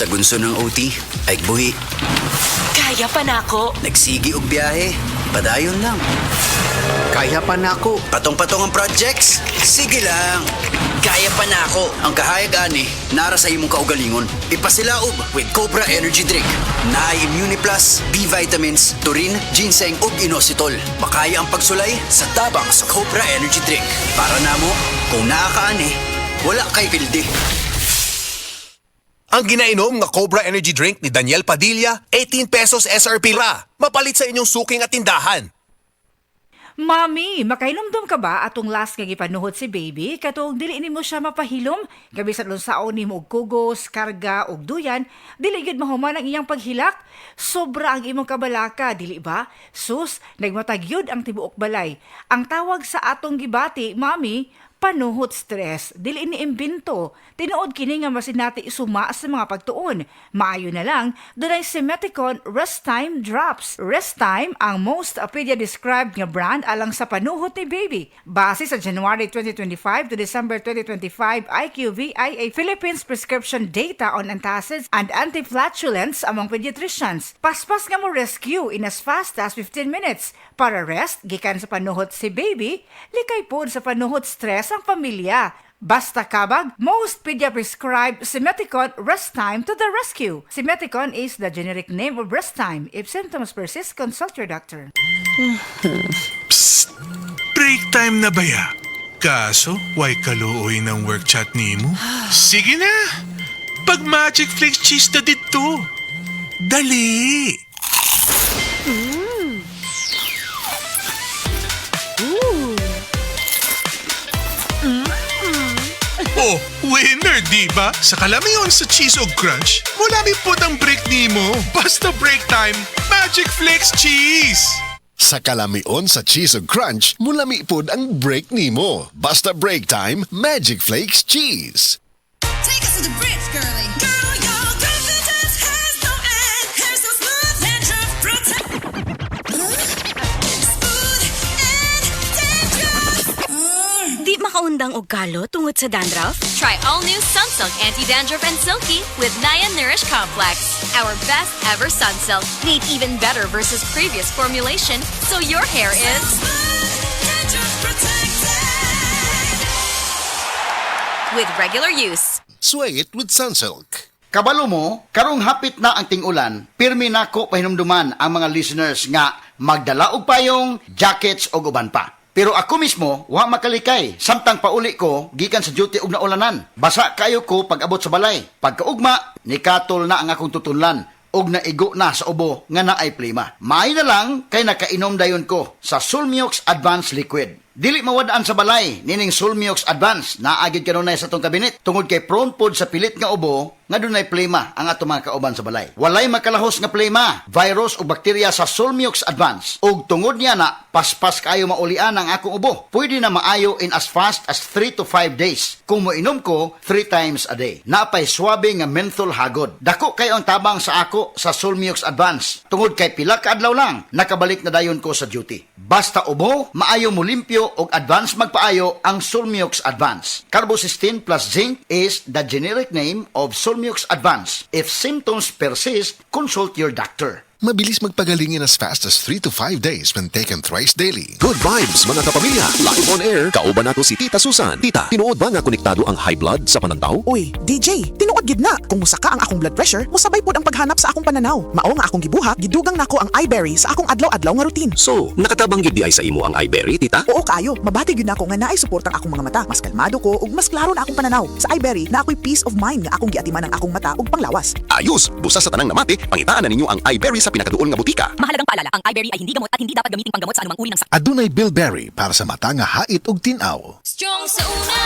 Sa gunso ng OT, ay buhi. Kaya pa nako. Nagsigi og biyahe, padayon lang. Kaya pa nako. Patong-patong ang projects, sige lang. Kaya pa nako. Ang kahayag ani, nara sa imong kaugalingon. Ipasilaob with Cobra Energy Drink. Naay Immune Plus, B vitamins, taurine, ginseng ug inositol. Makaya ang pagsulay sa tabang sa Cobra Energy Drink. Para namo, kung nakakaani, wala kay pildi. Ang ginainom nga Cobra Energy Drink ni Daniel Padilla, 18 pesos SRP ra. Mapalit sa inyong suking at tindahan. Mami, makainomdom ka ba atong last nga gipanuhot si baby? Katong dili nimo siya mapahilom? Gabisan unsaon nimo og kugos, karga og duyan, dili gid mahuman ang iyang paghilak. Sobra ang imong kabalaka, dili ba? Sus, nagmatag yun ang tibuok balay. Ang tawag sa atong gibati, mami, panuhot stress, dili ni imbento. Tinuod kini nga masinati isuma sa mga pagtuon. Maayo na lang, dunay Simeticon Rest Time Drops. Rest Time ang most pedia-described nga brand alang sa panuhot ni baby. Base sa January 2025 to December 2025 IQVIA Philippines prescription data on antacids and anti-flatulence among pediatricians. Paspas nga mo rescue in as fast as 15 minutes. Para rest, gikan sa panuhot si baby, likay po sa panuhot stress ang pamilya. Basta kabag, most pedia-prescribed Simeticon Rest Time to the rescue. Simeticon is the generic name of Rest Time. If symptoms persist, consult your doctor. Psst! Break time na ba ya? Kaso, why kaluoy ng work chat ni mo? Sige na! Pag Magic Flakes cheese na dito. Dali! Oh, winner, di ba? Sa kalamion sa cheese o crunch, mulami po ang break ni mo. Basta break time, Magic Flakes cheese! Sa kalamion sa cheese ug crunch, mulami pod ang break nimo. Basta break time, Magic Flakes cheese. Take us to the bridge, girlie. Girl, your confidence has no end. Hair so smooth, dandruff protect. Smooth and dandruff. Di makaundang og kalo tungod sa dandruff? Try all new Sunsilk Anti-Dandruff and Silky with Naya Nourish Complex. Our best ever Sunsilk, made even better versus previous formulation, so your hair is Smooth, dandruff protected. with regular use. Sway it with Sunsilk. Kabalo mo, karong hapit na ang ting-ulan, pirmi nako pahinumduman ang mga listeners nga magdala og payong, jackets o uban pa. Pero ako mismo, wa makalikay. Samtang pauli ko, gikan sa duty og naulanan. Basa kayo ko pag abot sa balay. Pagkaugma, nikatol na ang akong tutunlan. Og naigo na sa ubo nga naay plima. Maay na lang kay nakainom dayon ko sa Sulmiox Advanced Liquid. Dili mawadaan sa balay, nining Sulmiox Advance, naagid kanunay sa tong kabinet, tungod kay prone pod sa pilit nga ubo, nga dunay plema ang ato mga kauban sa balay. Walay makalahos nga plema, virus o bakterya sa Sulmiox Advance. Og tungod niya na, paspas kayo maulian ang akong ubo. Pwede na maayo in as fast as 3 to 5 days. Kung moinom ko, 3 times a day. Napay swabe nga menthol hagod. Dako kayo ang tabang sa ako sa Sulmiox Advance. Tungod kay pila ka adlaw lang, nakabalik na dayon ko sa duty. Basta ubo, maayo mo limpyo og advance magpaayo ang Sulmiox Advance. Carbocysteine plus zinc is the generic name of Sulmiox Advance. If symptoms persist, consult your doctor. Mabilis magpagaling in as fast as 3 to 5 days when taken thrice daily. Good vibes mga kapamilya. Live on air, kauban nato si Tita Susan. Tita, tinuod ba nga konektado ang high blood sa panantaw? Uy, DJ, tinuod gid na. Kung musaka ang akong blood pressure, musabay pod ang paghanap sa akong pananaw. Mao nga akong gibuhat, gidugang nako ang iBerry sa akong adlaw-adlaw nga routine. So, nakatabang gid di ay sa imo ang iBerry, Tita? Oo kayo, mabati gid nako nga naay suportang akong mga mata. Mas kalmado ko ug mas klaro na akong pananaw. Sa iBerry na ako'y peace of mind nga akong giatiman ang akong mata ug panglawas. Ayos, busa sa tanang namati, pangitaan na ninyo ang iBerry sa pinakaduol nga butika. Mahalagang paalala, ang iBerry ay hindi gamot at hindi dapat gamitin panggamot sa anumang uri ng sakit. Adunay Bilberry para sa mata nga hait ug tinaw. Strong sa una,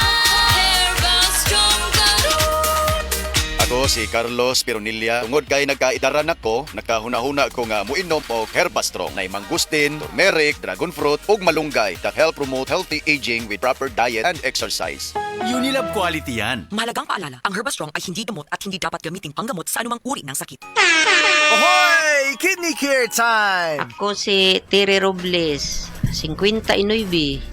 Herbal Strong Galore. Ako si Carlos Pironilla. Tungod kay nagkaidaran ako, nakahuna-huna ko nga muinom og Herbastrong na mangustin, turmeric, dragon fruit ug malunggay that help promote healthy aging with proper diet and exercise. Unilab quality yan. Mahalagang paalala, ang Herbastrong ay hindi gamot at hindi dapat gamitin panggamot sa anumang uri ng sakit. Ahoy! Kidney care time! Ako si Tere Robles, 59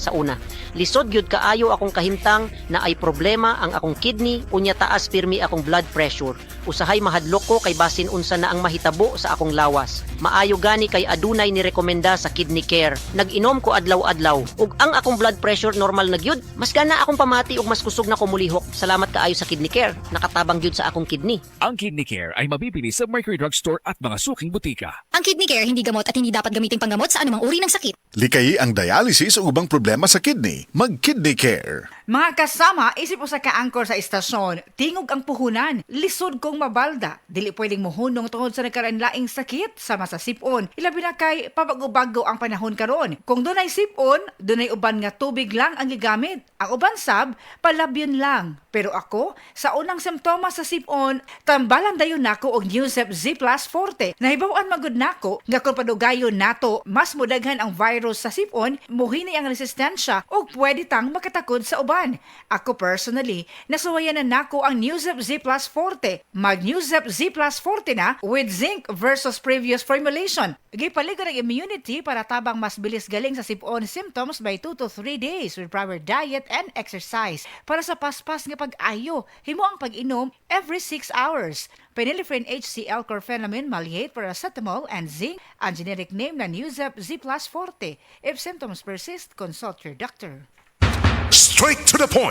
sa una. Lisod gyud kaayo akong kahimtang na ay problema ang akong kidney unya taas pirmi akong blood pressure. Usahay mahadlok ko kay basin unsa na ang mahitabo sa akong lawas. Maayo gani kay adunay ni rekomenda sa Kidney Care. Nag-inom ko adlaw-adlaw ug ang akong blood pressure normal na gyud. Mas gana akong pamati ug mas kusog na ko mulihok. Salamat kaayo sa Kidney Care. Nakatabang gyud sa akong kidney. Ang Kidney Care ay mabibili sa Mercury Drugstore at mga suking butika. Ang Kidney Care hindi gamot at hindi dapat gamiting panggamot sa anumang uri ng sakit. Likay ang dialysis o ubang problema sa kidney. Mag-Kidney Care. Mga kasama, isip usa ka angkor sa istasyon, tingog ang puhunan, lisod kong mabalda. Dili pwedeng muhunong tungod sa nagkaranlaing sakit sama sa sipon. Ilabi na kay pabago-bago ang panahon karon. Kung dunay sipon, dunay uban nga tubig lang ang gigamit. Ang uban sab, palabyon lang. Pero ako, sa unang simptomas sa sipon, tambalan dayon nako og Newsep Z Plus Forte. Nahibaw-an magud nako nga kung padugayon nato, mas mudaghan ang virus sa sipon, muhini ang resistensya ug pwede tang makatakod sa uban. Ako personally, nasuwayan na nako ang Newsep Z Plus Forte. Mag Newsep Z Plus Forte na with zinc versus previous formulation. Gipaligod ang immunity para tabang mas bilis galing sa sipon symptoms by 2 to 3 days with proper diet and exercise. Para sa paspas nga pag-ayo, himo ang pag-inom every 6 hours. Phenylephrine HCl, chlorphenamine, maleate, paracetamol, and zinc. Ang generic name na Newsep Z Plus Forte. If symptoms persist, consult your doctor. Straight to the point